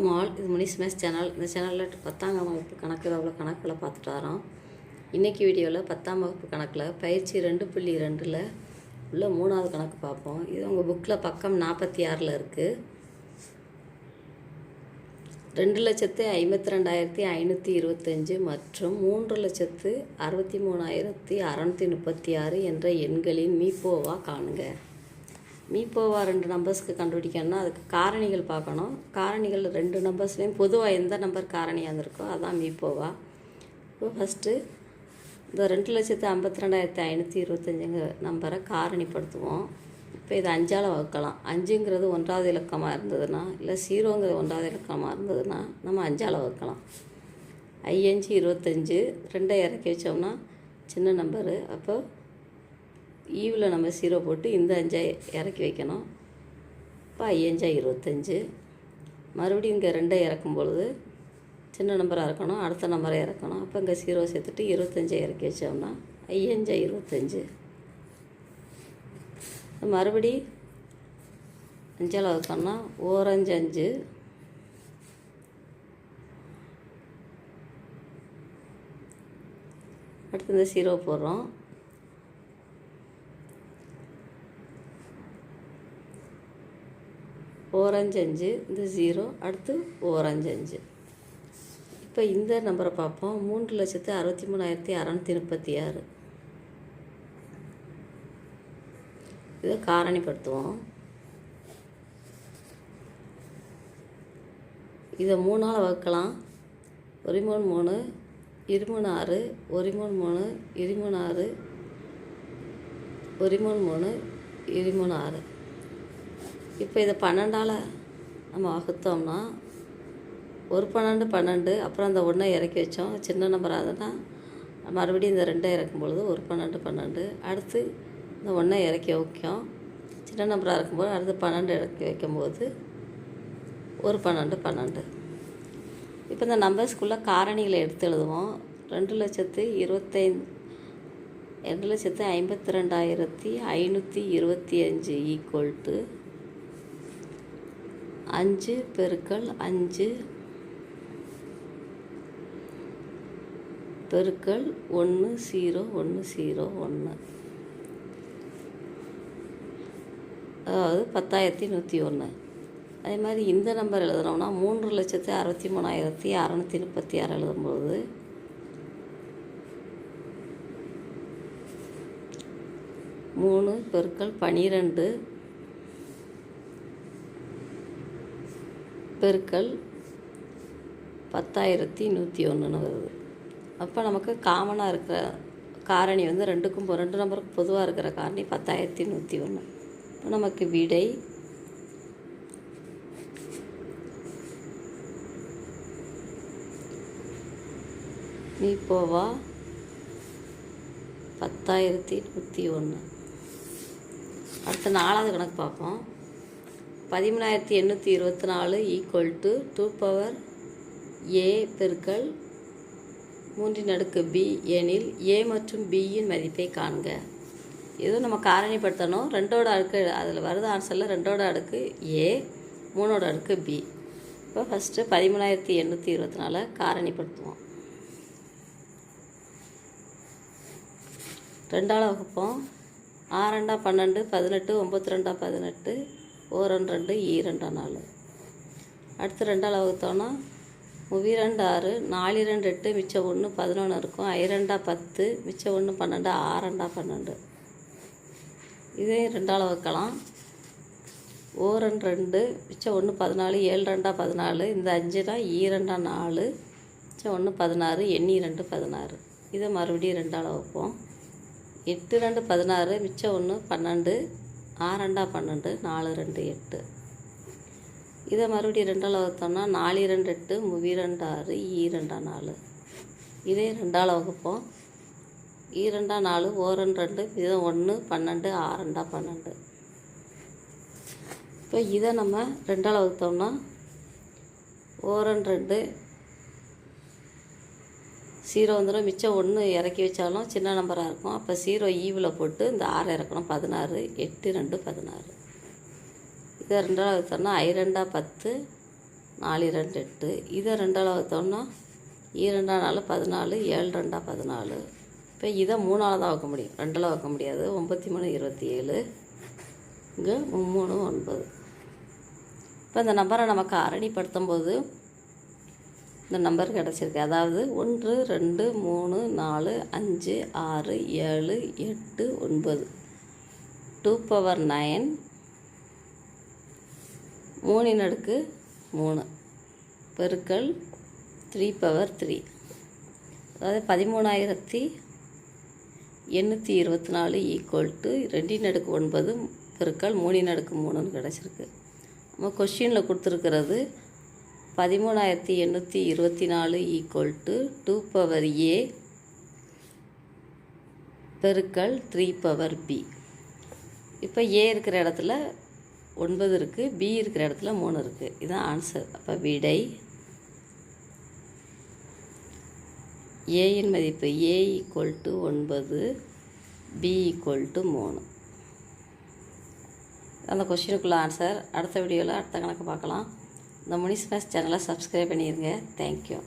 Mall இது Munis maths channel. இந்த சேனலில் 10ஆம் வகுப்பு கணக்கு அவ்வளோ கணக்கில் பார்த்துட்டு வரோம். இன்றைக்கி வீடியோவில் 10ஆம் வகுப்பு கணக்கில் பயிற்சி 2.2 உள்ள 3வது கணக்கு பார்ப்போம். இது உங்கள் புக்கில் பக்கம் 46 இருக்குது. 2,52,525 மற்றும் 3,63,636 என்ற எண்களின் மீப்போவா காணுங்க. மீப்போவா 2 நம்பர்ஸ்க்கு கண்டுபிடிக்கணும்னா அதுக்கு காரணிகள் பார்க்கணும். காரணிகள் 2 நம்பர்ஸ்லேயும் பொதுவாக எந்த நம்பர் காரணியாக இருந்திருக்கோ அதுதான் மீப்போவா. இப்போ ஃபஸ்ட்டு இந்த 2,52,525 நம்பரை காரணிப்படுத்துவோம். இப்போ இதை 5ஆல் வகுக்கலாம். 5ங்கிறது 1வது இலக்கமாக இருந்ததுன்னா, இல்லை 0ங்கிறது 1வது இலக்கமாக இருந்ததுன்னா நம்ம 5ஆல் வகுக்கலாம். 5 25, 2 இறக்கி வச்சோம்னா சின்ன நம்பரு. அப்போ ஈவில் நம்ம 0 போட்டு இந்த 5 இறக்கி வைக்கணும். இப்போ 5 25. மறுபடியும் இங்கே 2 இறக்கும் பொழுது சின்ன நம்பராக இருக்கணும், அடுத்த நம்பரை இறக்கணும். அப்போ இங்கே 0 சேர்த்துட்டு 25 இறக்கி வச்சோம்னா 5 25. மறுபடி 5ஆல் வகுக்கணும்னா 1 5 5. அடுத்து இந்த 0 போடுறோம். 1 5 5, இந்த 0, அடுத்து 1 5 5. இப்போ இந்த நம்பரை பார்ப்போம். 3,63,636. இதை காரணிப்படுத்துவோம். இதை 3ஆல் வகுக்கலாம். 1 3 3, 2 3 6, 1 3 3, 2 3 6, 1 3 3, 2 3 6. இப்போ இதை 12ஆல் நம்ம வகுத்தோம்னா 1 12 12. அப்புறம் அந்த 1 இறக்கி வச்சோம், சின்ன நம்பராக இருந்ததுன்னா மறுபடியும் இந்த 2 இறக்கும் பொழுது 1 12 12. அடுத்து இந்த 1 இறக்கி வைக்கும், சின்ன நம்பராக இருக்கும்போது அடுத்து 12 இறக்கி வைக்கும்போது 1 12 12. இப்போ இந்த நம்பர்ஸ்குள்ளே காரணிகளை எடுத்து எழுதுவோம். 2,52,525 ஈக்குவல் டு 5 பெருக்கல் 5 பெருக்கல் 1 0 1 0 1, அதாவது 10,101. அதே மாதிரி இந்த நம்பர் எழுதுனோம்னா 3,63,636 எழுதும்போது 3 பெருக்கல் 12 பெருக்கல் 10,101 வருது. அப்போ நமக்கு காமனாக இருக்கிற காரணி வந்து 2 நம்பருக்கு பொதுவாக இருக்கிற காரணி 10,101. இப்போ நமக்கு விடை மீப்போவா 10,101. அடுத்த 4வது கணக்கு பார்ப்போம். 13,824 ஈக்குவல் டு 2 பவர் a பெருக்கல் 3 b எனில் a மற்றும் bயின் மதிப்பை காண்க. இதுவும் நம்ம காரணிப்படுத்தணும். 2ோட அடுக்கு அதில் வருது ஆன்சரில் 2ோட அடுக்கு a, 3ோட அடுக்கு b. இப்போ ஃபஸ்ட்டு 13,824 காரணிப்படுத்துவோம். 2ஆல் வகுப்போம். 6 2 12, 18, 9 2 18, 1 2 2 4. அடுத்து 2ஆல் வகுத்தோன்னா 3 2 6, 4 2 8, மிச்சம் 1 11 இருக்கும். 5 2 10, மிச்சம் 1 12, 6 2 12. இதையும் 2ஆல் வகுக்கலாம். 1 2, மிச்சம் 1 14, 7 2 14, இந்த 5 தான் 2 4, மிச்சம் 1 16, எண்ணி 2 16. இதை மறுபடியும் 2ஆல் வகுப்போம். 8 2 16, மிச்சம் 1 12, 6 2 12, 4 2 8. இதை மறுபடியும் 2ஆல் வகுத்தோம்னா 4 2 8, 3 2 6, 2 4. இதே 2ஆல் வகுப்போம். 2 4, 1 2, இது 1 12, 6 2 12. இப்போ இதை நம்ம 2ஆல் வகுத்தோம்னா 1 2 0 வந்துடும். மிச்சம் 1 இறக்கி வச்சாலும் சின்ன நம்பராக இருக்கும். அப்போ 0 ஈவில் போட்டு இந்த 6 இறக்கணும். 16 8 2 16. இதை 2ஆல் வகுத்தோம்னா 2 10, 4 2 8. இதை 2ஆல் வகுத்தோம்னா 2 4 14, 7 2 14. இப்போ இதை 3ஆல் தான் வகுக்க முடியும், 2ஆல் வகுக்க முடியாது. 9 3 27, இங்கே 3 9. இப்போ இந்த நம்பரை நமக்கு அரணிப்படுத்தும் போது இந்த நம்பர் கிடச்சிருக்கு. அதாவது 1 2 3 4 5 6 7 8 9. 2⁴ 9 3 பெருக்கல் 3⁴3. அதாவது 13,824 ஈக்குவல் டு 2⁻9 பெருக்கல் 3⁻3ன்னு கிடச்சிருக்கு. நம்ம கொஸ்டினில் கொடுத்துருக்கிறது 13,824 ஈக்குவல் டு 2⁴a பெருக்கல் 3⁴b. இப்போ a இருக்கிற இடத்துல 9 இருக்குது, b இருக்கிற இடத்துல 3 இருக்குது. இதுதான் ஆன்சர். அப்போ விடை ஏயின் மதிப்பு a equal to 9, b equal to 3. அந்த கொஸ்டினுக்குள்ள ஆன்சர். அடுத்த வீடியோவில் அடுத்த கணக்கு பார்க்கலாம். இந்த முனிஸ் மேத்ஸ் சேனலை சப்ஸ்கிரைப் பண்ணிடுங்க. தேங்க்யூ.